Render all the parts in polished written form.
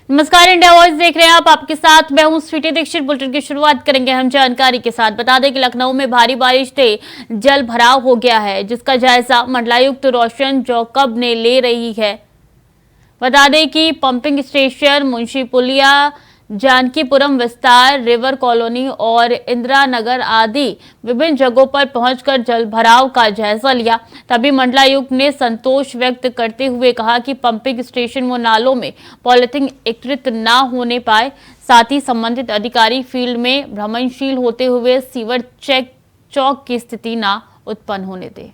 नमस्कार, India voice देख रहे हैं आप। आपके साथ मैं हूं स्वीटी दीक्षित। बुलेटिन की शुरुआत करेंगे हम जानकारी के साथ। बता दें कि लखनऊ में भारी बारिश से जल भराव हो गया है, जिसका जायजा मंडलायुक्त रोशन जौकब ने ले रही है। बता दें कि पंपिंग स्टेशन, मुंशी पुलिया, जानकीपुरम विस्तार, रिवर कॉलोनी और इंदिरा नगर आदि विभिन्न जगहों पर पहुंचकर जल भराव का जायजा लिया। तभी मंडलायुक्त ने संतोष व्यक्त करते हुए कहा कि पंपिंग स्टेशन व नालों में पॉलिथीन एकत्रित न होने पाए, साथ ही संबंधित अधिकारी फील्ड में भ्रमणशील होते हुए सीवर चेक चौक की स्थिति न उत्पन्न होने दें।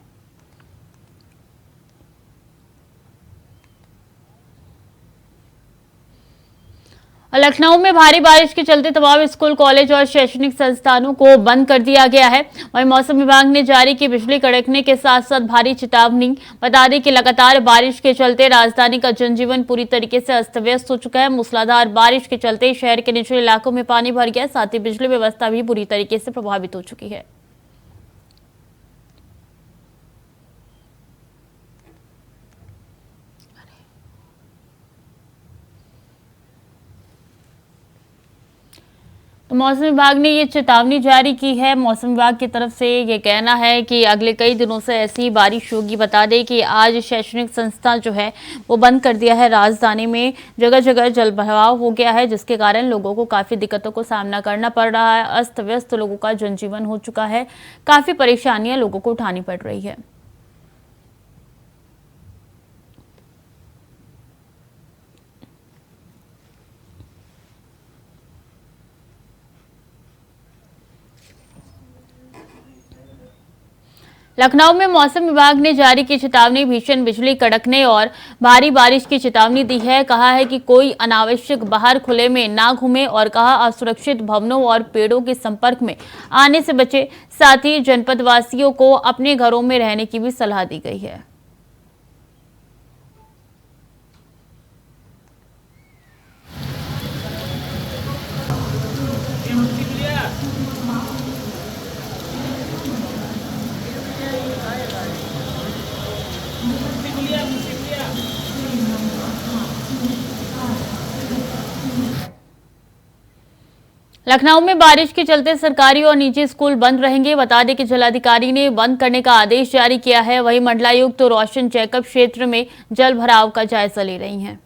लखनऊ में भारी बारिश के चलते तमाम स्कूल, कॉलेज और शैक्षणिक संस्थानों को बंद कर दिया गया है। वहीं मौसम विभाग ने जारी की बिजली कड़कने के साथ साथ भारी चेतावनी। बता दें कि लगातार बारिश के चलते राजधानी का जनजीवन पूरी तरीके से अस्त व्यस्त हो चुका है। मूसलाधार बारिश के चलते शहर के निचले इलाकों में पानी भर गया, साथ ही बिजली व्यवस्था भी बुरी तरीके से प्रभावित हो चुकी है। तो मौसम विभाग ने ये चेतावनी जारी की है। मौसम विभाग की तरफ से ये कहना है कि अगले कई दिनों से ऐसी बारिश होगी। बता दें कि आज शैक्षणिक संस्था जो है वो बंद कर दिया है। राजधानी में जगह जगह जल भराव हो गया है, जिसके कारण लोगों को काफ़ी दिक्कतों को सामना करना पड़ रहा है। अस्त व्यस्त लोगों का जनजीवन हो चुका है, काफ़ी परेशानियां लोगों को उठानी पड़ रही है। लखनऊ में मौसम विभाग ने जारी की चेतावनी। भीषण बिजली कड़कने और भारी बारिश की चेतावनी दी है। कहा है कि कोई अनावश्यक बाहर खुले में ना घूमे और कहा असुरक्षित भवनों और पेड़ों के संपर्क में आने से बचे। साथ ही जनपद वासियों को अपने घरों में रहने की भी सलाह दी गई है। लखनऊ में बारिश के चलते सरकारी और निजी स्कूल बंद रहेंगे। बता दें कि जिलाधिकारी ने बंद करने का आदेश जारी किया है। वहीं मंडलायुक्त रोशन जैकब क्षेत्र में जल भराव का जायजा ले रही हैं।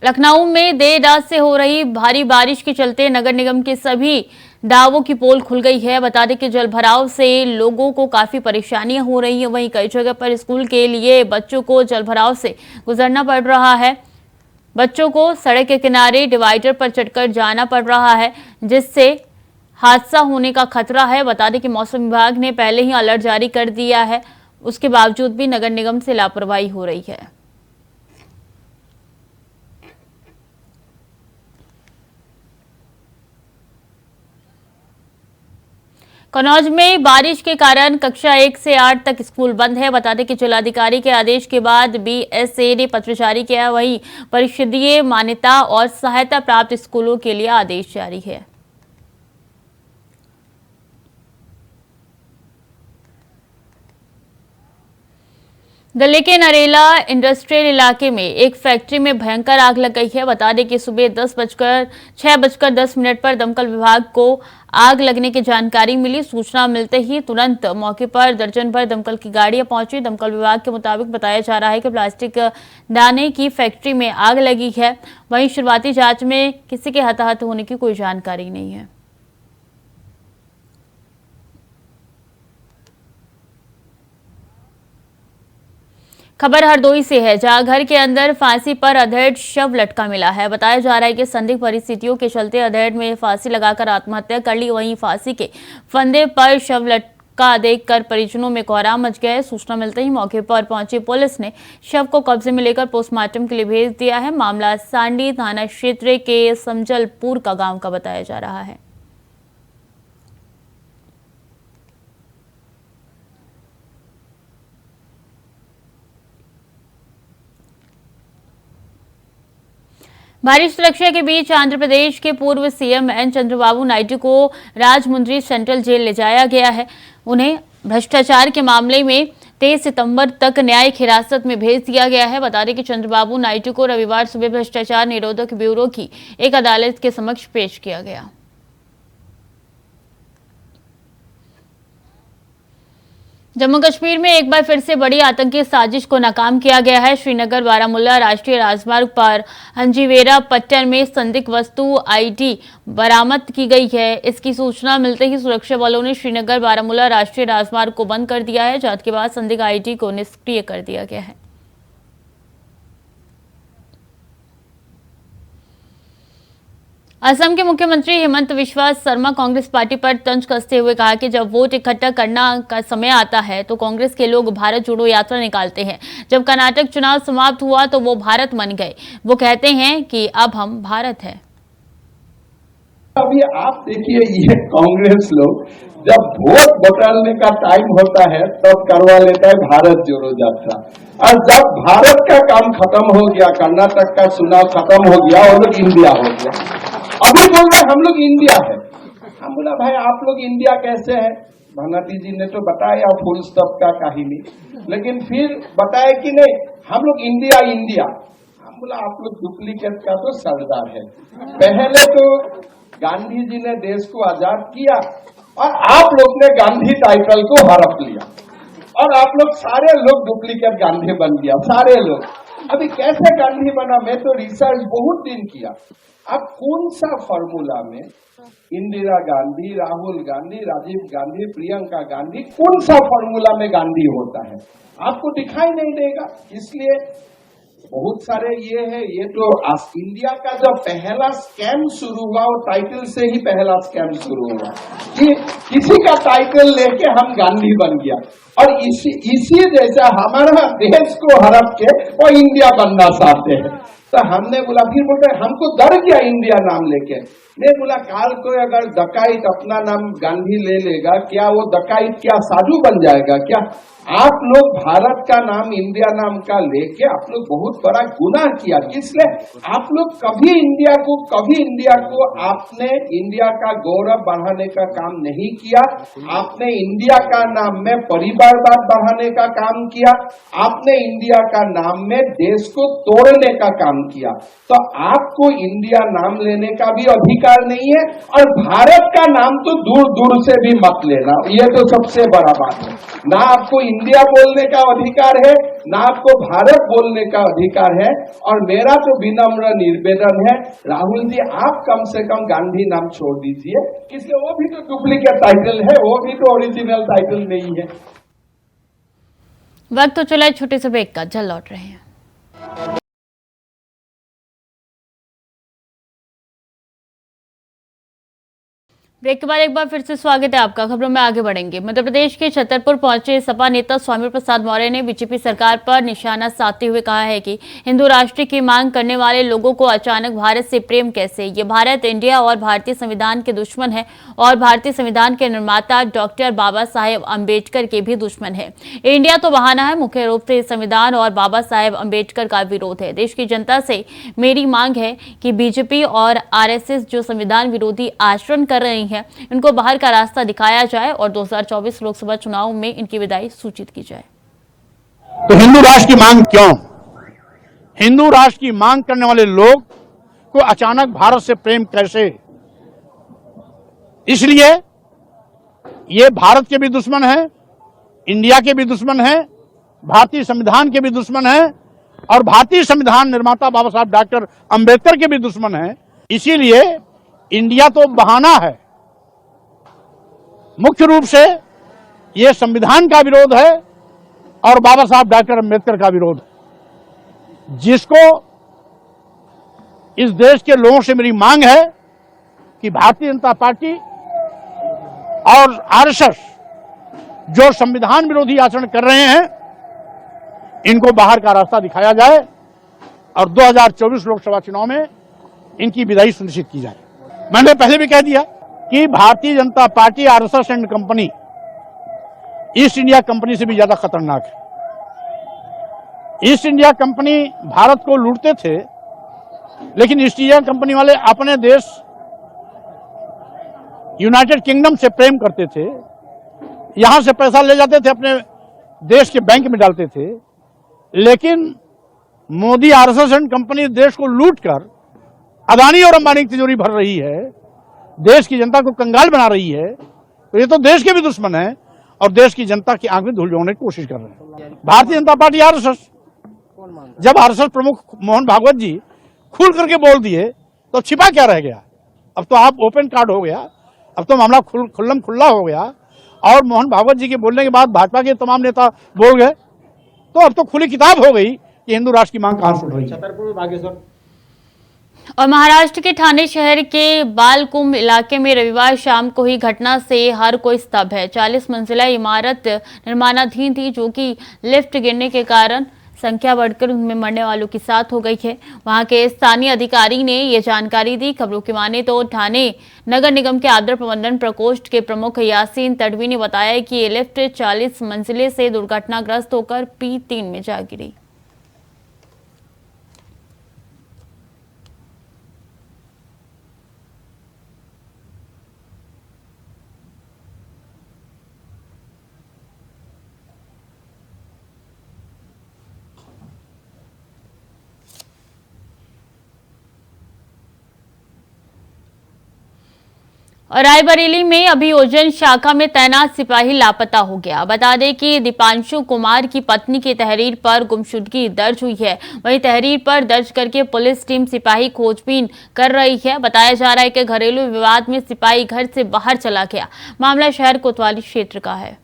लखनऊ में देर रात से हो रही भारी बारिश के चलते नगर निगम के सभी डावों की पोल खुल गई है। बता दें कि जल भराव से लोगों को काफी परेशानियां हो रही हैं। वहीं कई जगह पर स्कूल के लिए बच्चों को जल भराव से गुजरना पड़ रहा है। बच्चों को सड़क के किनारे डिवाइडर पर चढ़कर जाना पड़ रहा है, जिससे हादसा होने का खतरा है। बता दें कि मौसम विभाग ने पहले ही अलर्ट जारी कर दिया है, उसके बावजूद भी नगर निगम से लापरवाही हो रही है। कन्नौज में बारिश के कारण कक्षा 1 से 8 तक स्कूल बंद है। बता दें कि जिलाधिकारी के आदेश के बाद बीएसए ने पत्र जारी किया। वहीं परिषदीय मान्यता और सहायता प्राप्त स्कूलों के लिए आदेश जारी है। दिल्ली के नरेला इंडस्ट्रियल इलाके में एक फैक्ट्री में भयंकर आग लग गई है। बता दें कि सुबह 6:10 पर दमकल विभाग को आग लगने की जानकारी मिली। सूचना मिलते ही तुरंत मौके पर दर्जन भर दमकल की गाड़ियां पहुंची। दमकल विभाग के मुताबिक बताया जा रहा है कि प्लास्टिक दाने की फैक्ट्री में आग लगी है। वहीं शुरुआती जांच में किसी के हताहत होने की कोई जानकारी नहीं है। खबर हरदोई से है, जहां घर के अंदर फांसी पर अधेड़ शव लटका मिला है। बताया जा रहा है कि संदिग्ध परिस्थितियों के चलते अधेड़ में फांसी लगाकर आत्महत्या कर ली। वहीं फांसी के फंदे पर शव लटका देखकर परिजनों में कोहराम मच गया है। सूचना मिलते ही मौके पर पहुंची पुलिस ने शव को कब्जे में लेकर पोस्टमार्टम के लिए भेज दिया है। मामला सांडी थाना क्षेत्र के समजलपुर का गाँव का बताया जा रहा है। भारी सुरक्षा के बीच आंध्र प्रदेश के पूर्व सीएम एन चंद्रबाबू नायडू को राजमुंद्री सेंट्रल जेल ले जाया गया है। उन्हें भ्रष्टाचार के मामले में 23 सितंबर तक न्यायिक हिरासत में भेज दिया गया है। बता दें कि चंद्रबाबू नायडू को रविवार सुबह भ्रष्टाचार निरोधक ब्यूरो की एक अदालत के समक्ष पेश किया गया। जम्मू कश्मीर में एक बार फिर से बड़ी आतंकी साजिश को नाकाम किया गया है। श्रीनगर बारामूला राष्ट्रीय राजमार्ग पर हंजीवेरा पट्टन में संदिग्ध वस्तु आईडी बरामद की गई है। इसकी सूचना मिलते ही सुरक्षा बलों ने श्रीनगर बारामूला राष्ट्रीय राजमार्ग को बंद कर दिया है। जांच के बाद संदिग्ध आईडी को निष्क्रिय कर दिया गया है। असम के मुख्यमंत्री हेमंत बिस्वा शर्मा कांग्रेस पार्टी पर तंज कसते हुए कहा कि जब वोट इकट्ठा करना का समय आता है तो कांग्रेस के लोग भारत जोड़ो यात्रा निकालते हैं। जब कर्नाटक चुनाव समाप्त हुआ तो वो भारत मन गए। वो कहते हैं कि अब हम भारत है। अभी आप देखिए, ये कांग्रेस लोग जब वोट बटोरने का टाइम होता है तब करवा लेता है भारत जोड़ो यात्रा, और जब भारत का काम खत्म हो गया, कर्नाटक का चुनाव खत्म हो गया और लोग इंडिया हो गया। अभी बोल रहे हम लोग इंडिया है। हम बोला भाई आप लोग इंडिया कैसे है? भानाती जी ने तो बताया फुल स्टॉप का कहानी, लेकिन फिर बताया कि नहीं हम लोग इंडिया इंडिया। हम बोला आप लोग डुप्लीकेट का तो सरदार है। पहले तो गांधी जी ने देश को आजाद किया और आप लोग ने गांधी टाइटल को हड़प लिया और आप लोग सारे लोग डुप्लीकेट गांधी बन गया, सारे लोग। अभी कैसे गांधी बना? मैं तो रिसर्च बहुत दिन किया। अब कौन सा फॉर्मूला में इंदिरा गांधी, राहुल गांधी, राजीव गांधी, प्रियंका गांधी, कौन सा फॉर्मूला में गांधी होता है आपको दिखाई नहीं देगा। इसलिए बहुत सारे ये है, ये तो इंडिया का जो पहला स्कैम शुरू हुआ वो टाइटल से ही पहला स्कैम शुरू हुआ कि किसी का टाइटल लेके हम गांधी बन गया, और इसी जैसा हमारा देश को हड़प के वो इंडिया बनना चाहते हैं। तो हमने बोला, फिर बोलते हमको डर गया इंडिया नाम लेके। मैं बोला काल को अगर डकाइत अपना नाम गांधी ले लेगा, क्या वो डकाइत क्या साधु बन जाएगा क्या? आप लोग भारत का नाम इंडिया नाम का लेके आप लोग बहुत बड़ा गुनाह किया। इसलिए आप लोग कभी इंडिया को आपने इंडिया का गौरव बढ़ाने का काम नहीं किया। आपने इंडिया का नाम में परिवारवाद बढ़ाने का काम किया। आपने इंडिया का नाम में देश को तोड़ने का काम किया। तो आपको इंडिया नाम लेने का भी अधिकार नहीं है, और भारत का नाम तो दूर दूर से भी मत लेना। ये तो सबसे बड़ा बात है। ना आपको इंडिया बोलने का अधिकार है, ना आपको भारत बोलने का अधिकार है। और मेरा तो विनम्र निवेदन है, राहुल जी आप कम से कम गांधी नाम छोड़ दीजिए, इसलिए वो भी तो डुप्लीकेट टाइटल है, वो भी तो ओरिजिनल टाइटल नहीं है। वक्त तो चला छोटे से ब्रेक का, जल्द लौट रहे हैं। ब्रेक के बाद एक बार फिर से स्वागत है आपका। खबरों में आगे बढ़ेंगे। मध्य प्रदेश के छतरपुर पहुंचे सपा नेता स्वामी प्रसाद मौर्य ने बीजेपी सरकार पर निशाना साधते हुए कहा है कि हिंदू राष्ट्र की मांग करने वाले लोगों को अचानक भारत से प्रेम कैसे? ये भारत, इंडिया और भारतीय संविधान के दुश्मन है, और भारतीय संविधान के निर्माता डॉक्टर बाबा साहेब अम्बेडकर के भी दुश्मन है। इंडिया तो बहाना है, मुख्य रूप से संविधान और बाबा साहेब अम्बेडकर का विरोध है। देश की जनता से मेरी मांग है कि बीजेपी और आरएसएस जो संविधान विरोधी आचरण कर रही है, इनको बाहर का रास्ता दिखाया जाए और 2024 लोकसभा चुनाव में इनकी विदाई सूचित की जाए। तो हिंदू राष्ट्र की मांग क्यों? हिंदू राष्ट्र की मांग करने वाले लोग को अचानक भारत से प्रेम कैसे? इसलिए ये भारत के भी दुश्मन है, इंडिया के भी दुश्मन है, भारतीय संविधान के भी दुश्मन है, और भारतीय संविधान निर्माता बाबा साहब डॉक्टर अंबेडकर के भी दुश्मन है। इसीलिए इंडिया तो बहाना है, मुख्य रूप से ये संविधान का विरोध है और बाबा साहब डॉक्टर अंबेडकर का विरोध है। जिसको इस देश के लोगों से मेरी मांग है कि भारतीय जनता पार्टी और आरएसएस जो संविधान विरोधी आचरण कर रहे हैं, इनको बाहर का रास्ता दिखाया जाए और 2024 लोकसभा चुनाव में इनकी विदाई सुनिश्चित की जाए। मैंने पहले भी कह दिया कि Bharatiya Janata party, RSS and company east India company से भी ज्यादा खतरनाक है। ईस्ट इंडिया कंपनी भारत को लूटते थे, लेकिन ईस्ट इंडिया कंपनी वाले अपने देश यूनाइटेड किंगडम से प्रेम करते थे। यहां से पैसा ले जाते थे, अपने देश के बैंक में डालते थे। लेकिन मोदी आरएसएस एंड कंपनी देश को लूट कर अदानी और अंबानी की तिजोरी भर रही है, देश की जनता को कंगाल बना रही है। तो ये तो देश के भी दुश्मन है और देश की जनता की आंख में धूल झोंकने की कोशिश कर रहे हैं। भारतीय जनता पार्टी आरएसएस, जब आरएसएस प्रमुख मोहन भागवत जी खुल करके बोल दिए तो छिपा क्या रह गया? अब तो आप ओपन कार्ड हो गया, अब तो मामला खुल्लम खुल्ला हो गया। और मोहन भागवत जी के बोलने के बाद भाजपा के तमाम नेता बोल गए, तो अब तो खुली किताब हो गई कि हिंदू राष्ट्र की मांग कहां से उठ रही है। छतरपुर बागेश्वर और महाराष्ट्र के ठाणे शहर के बालकुंभ इलाके में रविवार शाम को ही घटना से हर कोई स्तब्ध है। 40 मंजिला इमारत निर्माणाधीन थी, जो कि लिफ्ट गिरने के कारण संख्या बढ़कर उनमें मरने वालों की 7 हो गई है। वहां के स्थानीय अधिकारी ने ये जानकारी दी। खबरों की माने तो ठाणे नगर निगम के आपदा प्रबंधन प्रकोष्ठ के प्रमुख यासीन तडवी ने बताया कि ये लिफ्ट 40 मंजिले से दुर्घटनाग्रस्त होकर P3 में जा गिरी। और रायबरेली में अभियोजन शाखा में तैनात सिपाही लापता हो गया। बता दें कि दीपांशु कुमार की पत्नी की तहरीर पर गुमशुदगी दर्ज हुई है। वहीं तहरीर पर दर्ज करके पुलिस टीम सिपाही खोजबीन कर रही है। बताया जा रहा है कि घरेलू विवाद में सिपाही घर से बाहर चला गया। मामला शहर कोतवाली क्षेत्र का है।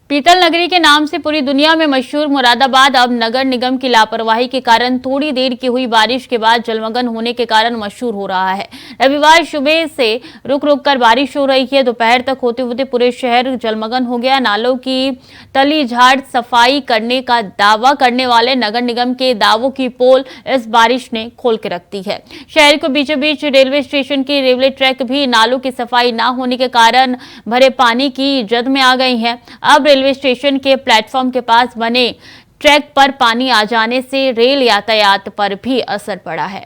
पीतल नगरी के नाम से पूरी दुनिया में मशहूर मुरादाबाद अब नगर निगम की लापरवाही के कारण थोड़ी देर की हुई बारिश के बाद जलमग्न होने के कारण मशहूर हो रहा है। रविवार सुबह से रुक रुक कर बारिश हो रही है। दोपहर तक होते होते पूरे शहर जलमग्न हो गया। नालों की तली झाड़ सफाई करने का दावा करने वाले नगर निगम के दावों की पोल इस बारिश ने खोल के रख दी है। शहर को बीचों बीच रेलवे स्टेशन की रेलवे ट्रैक भी नालों की सफाई न होने के कारण भरे पानी की जद में आ गई है। अब रेलवे स्टेशन के प्लेटफॉर्म के पास बने ट्रैक पर पानी आ जाने से रेल यातायात पर भी असर पड़ा है।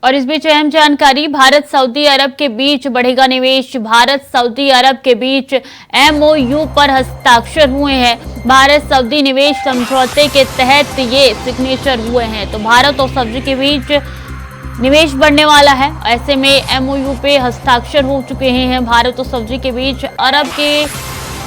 और इस बीच अहम जानकारी, भारत सऊदी अरब के बीच बढ़ेगा निवेश। भारत सऊदी अरब के बीच MOU पर हस्ताक्षर हुए हैं। भारत सऊदी निवेश समझौते के तहत ये सिग्नेचर हुए हैं। तो भारत और सऊदी के बीच निवेश बढ़ने वाला है। ऐसे में MOU पे हस्ताक्षर हो चुके हैं। भारत और सऊदी के बीच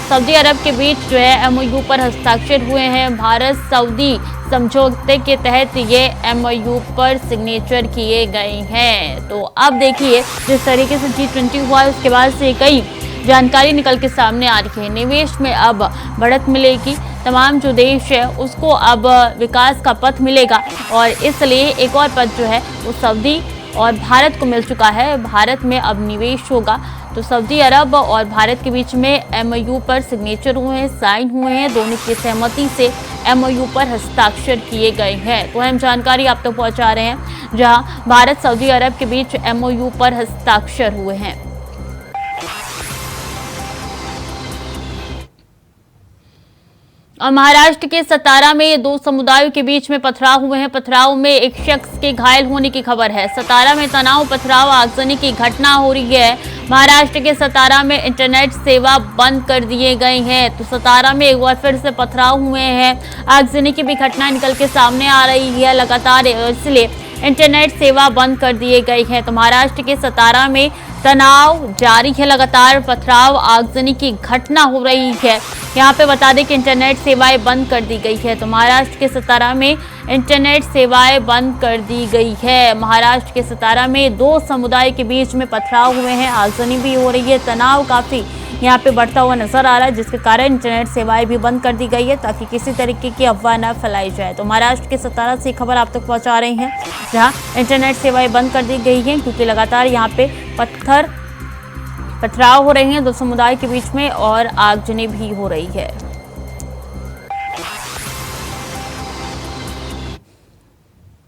सऊदी अरब के बीच जो है MOU पर हस्ताक्षर हुए हैं। भारत सऊदी समझौते के तहत ये MOU पर सिग्नेचर किए गए हैं। तो अब देखिए, जिस तरीके से G20 हुआ है उसके बाद से कई जानकारी निकल के सामने आ रही है। निवेश में अब बढ़त मिलेगी। तमाम जो देश है उसको अब विकास का पथ मिलेगा और इसलिए एक और पथ जो है वो सऊदी और भारत को मिल चुका है। भारत में अब निवेश होगा। तो सऊदी अरब और भारत के बीच में MOU पर सिग्नेचर हुए हैं, साइन हुए हैं। दोनों की सहमति से MOU पर हस्ताक्षर किए गए हैं। तो अहम जानकारी आप तक पहुंचा रहे हैं, जहां भारत सऊदी अरब के बीच MOU पर हस्ताक्षर हुए हैं। और महाराष्ट्र के सतारा में दो समुदायों के बीच में पथराव हुए हैं। पथराव में एक शख्स के घायल होने की खबर है। सतारा में तनाव, पथराव, आगजनी की घटना हो रही है। महाराष्ट्र के सतारा में इंटरनेट सेवा बंद कर दिए गए हैं। तो सतारा में एक बार फिर से पथराव हुए हैं। आगजनी की भी घटना निकल के सामने आ रही है लगातार, इसलिए इंटरनेट सेवा बंद कर दिए गई है। तो महाराष्ट्र के सतारा में तनाव जारी है, लगातार पथराव, आगजनी की घटना हो रही है। यहाँ पे बता दें कि इंटरनेट सेवाएं बंद कर दी गई है। तो महाराष्ट्र के सतारा में इंटरनेट सेवाएं बंद कर दी गई है। महाराष्ट्र के सतारा में दो समुदाय के बीच में पथराव हुए हैं, आगजनी भी हो रही है, तनाव काफी यहाँ पे बढ़ता हुआ नजर आ रहा है, जिसके कारण इंटरनेट सेवाएं भी बंद कर दी गई है ताकि किसी तरीके की अफवाह न फैलाई जाए। तो महाराष्ट्र के सतारा से खबर आप तक पहुंचा रही हैं, जहां इंटरनेट सेवाएं बंद कर दी गई हैं क्योंकि लगातार यहाँ पे पथराव हो रहे हैं दो समुदाय के बीच में और आगजनी भी हो रही है।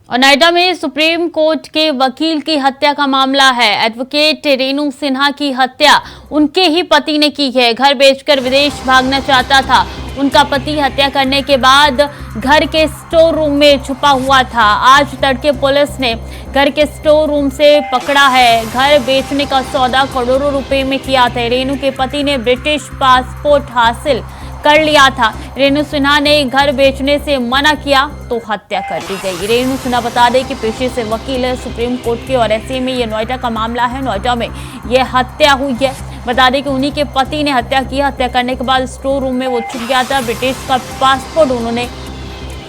और नोएडा में सुप्रीम कोर्ट के वकील की हत्या का मामला है। एडवोकेट रेणु सिन्हा की हत्या उनके ही पति ने की है। घर बेचकर विदेश भागना चाहता था उनका पति। हत्या करने के बाद घर के स्टोर रूम में छुपा हुआ था। आज तड़के पुलिस ने घर के स्टोर रूम से पकड़ा है। घर बेचने का सौदा करोड़ों रुपए में किया था। रेणु के पति ने ब्रिटिश पासपोर्ट हासिल कर लिया था। रेणु सिन्हा ने घर बेचने से मना किया तो हत्या कर दी गई। रेणु सिन्हा बता दें कि पेशे से वकील है सुप्रीम कोर्ट के और ऐसे में ये नोएडा का मामला है। नोएडा में ये हत्या हुई है। बता दें कि उन्हीं के पति ने हत्या की। हत्या करने के बाद स्टोर रूम में वो छुप गया था। ब्रिटिश का पासपोर्ट उन्होंने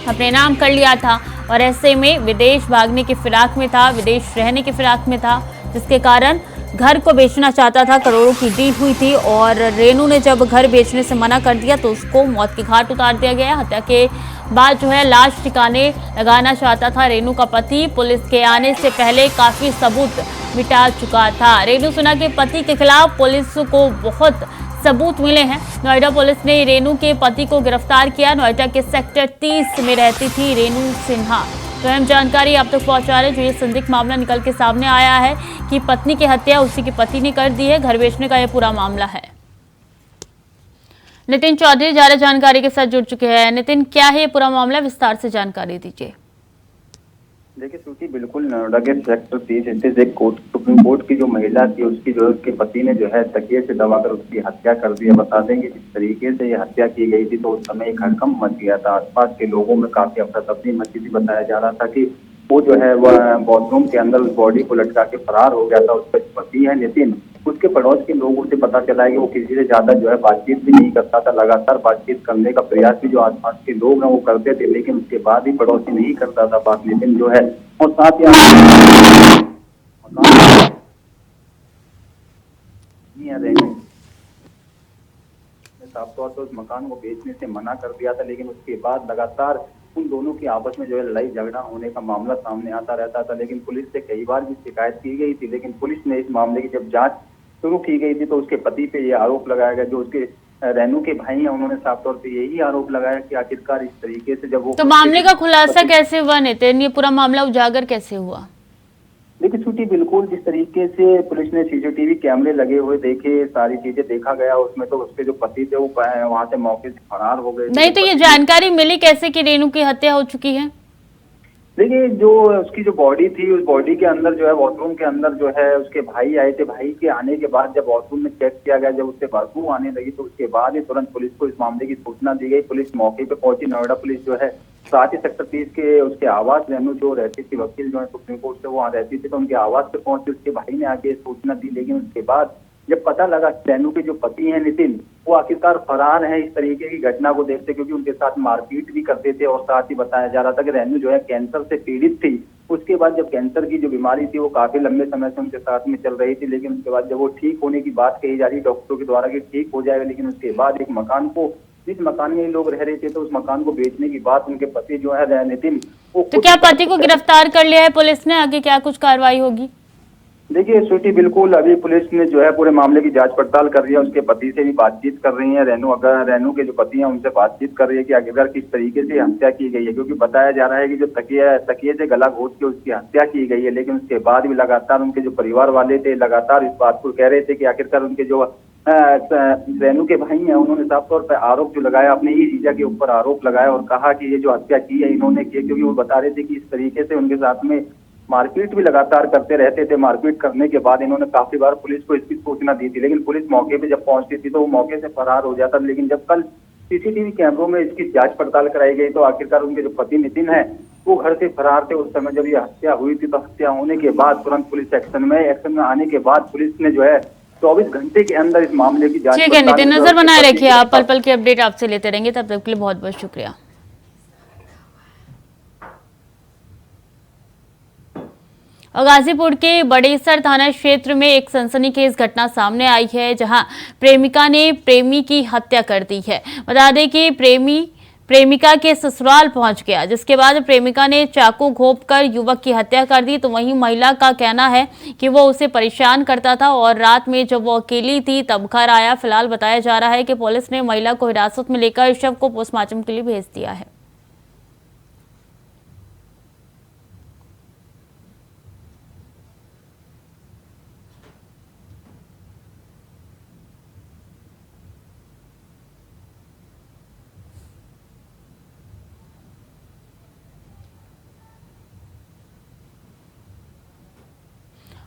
अपने नाम कर लिया था और ऐसे में विदेश भागने की फिराक में था, विदेश रहने की फिराक में था, जिसके कारण घर को बेचना चाहता था। करोड़ों की डील हुई थी और रेणु ने जब घर बेचने से मना कर दिया तो उसको मौत के घाट उतार दिया गया। हत्या के बाद जो है लाश ठिकाने लगाना चाहता था रेणु का पति। पुलिस के आने से पहले काफी सबूत मिटा चुका था। रेणु सिन्हा के पति के खिलाफ पुलिस को बहुत सबूत मिले हैं। नोएडा पुलिस ने रेणु के पति को गिरफ्तार किया। नोएडा के सेक्टर 30 में रहती थी रेणु सिन्हा। तो अहम जानकारी आप तक पहुंचा रहे जो ये संदिग्ध मामला निकल के सामने आया है कि पत्नी की हत्या उसी के पति ने कर दी है। घर बेचने का यह पूरा मामला है। नितिन चौधरी ज्यादा जानकारी के साथ जुड़ चुके हैं। नितिन, क्या है ये पूरा मामला, विस्तार से जानकारी दीजिए। देखिए श्रुति, बिल्कुल नोएडा के सेक्टर 30 स्थित एक सुप्रीम कोर्ट की जो महिला थी उसकी जो उसके पति ने जो है तकिए से दबाकर उसकी हत्या कर दी है। बता दें कि जिस तरीके से ये हत्या की गई थी तो उस समय एक हड़कंप मच गया था। आसपास के लोगों में काफी अफरा तफरी मची थी। बताया जा रहा था कि वो जो है वह बाथरूम के अंदर उस बॉडी को लटका के फरार हो गया था। उसका पति है नितिन, उसके पड़ोस के लोगों से पता चला है कि वो किसी से ज्यादा जो है बातचीत भी नहीं करता था। लगातार बातचीत करने का प्रयास भी जो आसपास के लोग हैं वो करते थे, लेकिन उसके बाद भी पड़ोसी नहीं करता था बात नितिन जो है। और साथ ही साफ तौर पर उस मकान को बेचने से मना कर दिया था, लेकिन उसके बाद लगातार उन दोनों की आपस में जो है लड़ाई झगड़ा होने का मामला सामने आता रहता था। लेकिन पुलिस से कई बार भी शिकायत की गई थी, लेकिन पुलिस ने इस मामले की जब जांच शुरू की गई थी तो उसके पति पे ये आरोप लगाया गया। जो उसके रेणु के भाई हैं उन्होंने साफ तौर पे यही आरोप लगाया कि आखिरकार इस तरीके से जब वो तो मामले का खुलासा कैसे हुआ नितिन, ये पूरा मामला उजागर कैसे हुआ? देखिए छुट्टी, बिल्कुल जिस तरीके से पुलिस ने सीसीटीवी कैमरे लगे हुए देखे, सारी चीजें देखा गया, उसमें तो उसके जो पति थे वो वहां से मौके से फरार हो गए। नहीं तो ये जानकारी मिली कैसे कि रेणु की हत्या हो चुकी है? देखिए जो उसकी जो बॉडी थी उस बॉडी के अंदर जो है वॉशरूम के अंदर जो है उसके भाई आए थे। भाई के आने के बाद जब वॉशरूम में चेक किया गया, जब उससे बदबू आने लगी तो उसके बाद ही तुरंत पुलिस को इस मामले की सूचना दी गई। पुलिस मौके पे पहुंची। नोएडा पुलिस जो है साथ ही सेक्टर 30 के उसके आवास रेणु जो रहती थी, वकील जो है सुप्रीम कोर्ट से वहाँ रहती थी, तो उनके आवास पे पहुंची। उसके भाई ने आगे सूचना दी, लेकिन उसके बाद जब पता लगा रेणु के जो पति हैं नितिन वो आखिरकार फरार है इस तरीके की घटना को देखते, क्योंकि उनके साथ मारपीट भी करते थे। और साथ ही बताया जा रहा था कि रेणु जो है कैंसर से पीड़ित थी। उसके बाद जब कैंसर की जो बीमारी थी वो काफी लंबे समय से उनके साथ में चल रही थी, लेकिन उसके बाद जब वो ठीक होने की बात कही जा रही डॉक्टरों के द्वारा कि ठीक हो जाएगा, लेकिन उसके बाद एक मकान को, जिस मकान में लोग रह रहे थे, तो उस मकान को बेचने की बात उनके पति जो है नितिन वो तो क्या पति को गिरफ्तार कर लिया है पुलिस ने? आगे क्या कुछ कार्रवाई होगी? देखिए स्वीटी, बिल्कुल अभी पुलिस ने जो है पूरे मामले की जांच पड़ताल कर रही है। उसके पति से भी बातचीत कर रही है। रेणु के जो पति हैं उनसे बातचीत कर रही है कि आखिरकार किस तरीके से हत्या की गई है, क्योंकि बताया जा रहा है कि जो तकिए से गला घोट के उसकी हत्या की गई है। लेकिन उसके बाद भी लगातार उनके जो परिवार वाले थे लगातार इस बात को कह रहे थे कि आखिरकार उनके जो रेणु के भाई हैं उन्होंने साफ तौर पर आरोप जो लगाया, अपने ही जीजा के ऊपर आरोप लगाया और कहा कि ये जो हत्या की है इन्होंने की, क्योंकि वो बता रहे थे कि इस तरीके से उनके साथ में मारपीट भी लगातार करते रहते थे। मारपीट करने के बाद इन्होंने काफी बार पुलिस को इसकी सूचना दी थी, लेकिन पुलिस मौके पे जब पहुंचती थी तो वो मौके से फरार हो जाता। लेकिन जब कल सीसीटीवी कैमरों में इसकी जांच पड़ताल कराई गई तो आखिरकार उनके जो पति नितिन है वो घर से फरार थे। उस समय जब ये हत्या हुई थी तो हत्या होने के बाद तुरंत पुलिस एक्शन में आने के बाद पुलिस ने जो है 24 घंटे के अंदर इस मामले की जांच ठीक है पड़ताल नितिन, और नजर बनाए उसके रखिए बाद आप, पल पल की अपडेट आपसे लेते रहेंगे। तब तक के लिए बहुत बहुत शुक्रिया। और गाजीपुर के बड़ेसर थाना क्षेत्र में एक सनसनीखेज घटना सामने आई है, जहां प्रेमिका ने प्रेमी की हत्या कर दी है। बता दें कि प्रेमिका के ससुराल पहुंच गया, जिसके बाद प्रेमिका ने चाकू घोंपकर युवक की हत्या कर दी। तो वहीं महिला का कहना है कि वो उसे परेशान करता था और रात में जब वो अकेली थी तब घर आया। फिलहाल बताया जा रहा है कि पुलिस ने महिला को हिरासत में लेकर शव को पोस्टमार्टम के लिए भेज दिया है।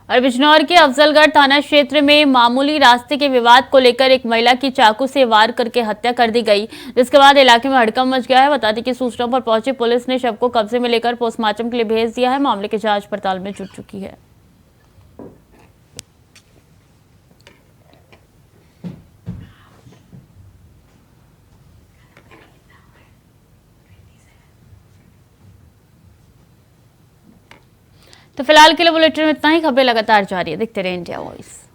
और बिजनौर के अफजलगढ़ थाना क्षेत्र में मामूली रास्ते के विवाद को लेकर एक महिला की चाकू से वार करके हत्या कर दी गई, जिसके बाद इलाके में हड़कंप मच गया है। बता दें कि सूचना पर पहुंची पुलिस ने शव को कब्जे में लेकर पोस्टमार्टम के लिए भेज दिया है। मामले की जांच पड़ताल में जुट चुकी है। तो फिलहाल के लिए बुलेटिन में इतना ही। खबरें लगातार जारी है, देखते रहे इंडिया वॉइस।